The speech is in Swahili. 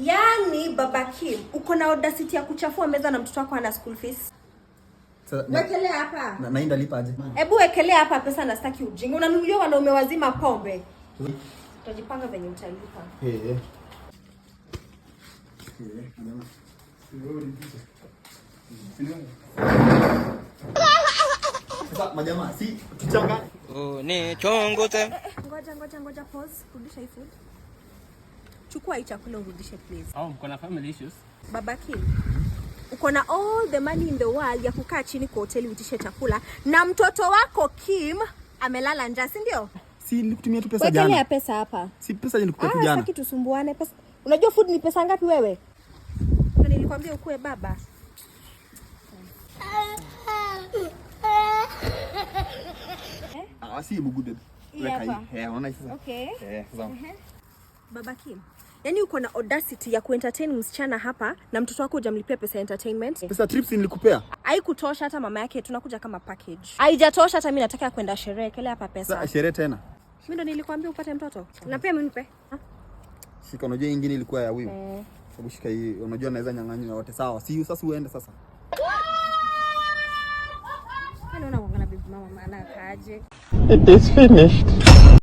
Yani Baba Kim, uko na audacity ya kuchafua meza na mtoto wako ana school fees? Wekelea hapa. Naenda lipa aje? Hebu wekelea hapa pesa na sitaki ujinga. Unanunulia wanaume wazima pombe. Utajipanga venye utalipa. Sasa majamaa, si tuchanga. Ni chongote. Ngoja pause. Rudisha hii food. Chukua hii chakula urudishe please. Mko na family issues? Baba Kim, uko na all the money in the world ya kukaa chini kwa hoteli uitishe chakula na mtoto wako Kim amelala njaa, si ndio? Si nikutumia tu pesa jana. Wekelea pesa hapa. Si pesa nikupa tu jana. Sasa tusumbuane pesa. Unajua food ni pesa ngapi wewe? Nilikwambia ukue baba. Si bugu weka hii. Unaona sasa? Okay. Sawa. Baba Kim, yani uko na audacity ya kuentertain msichana hapa na mtoto wako hujamlipia pesa entertainment? Pesa trips nilikupea. Haikutosha hata mama yake tunakuja kama package. Haijatosha hata mimi nataka kwenda sherehe, kelea hapa pesa. Sasa sherehe tena. Mimi ndo nilikwambia upate mtoto. Na pia mimi nipe. Shika, unajua nyingine ilikuwa ya wivu. Sababu shika hii, unajua naweza nyang'anywa wote. Sawa, si sasa uende sasa. Unaona bibi mama maana kaje. It is finished.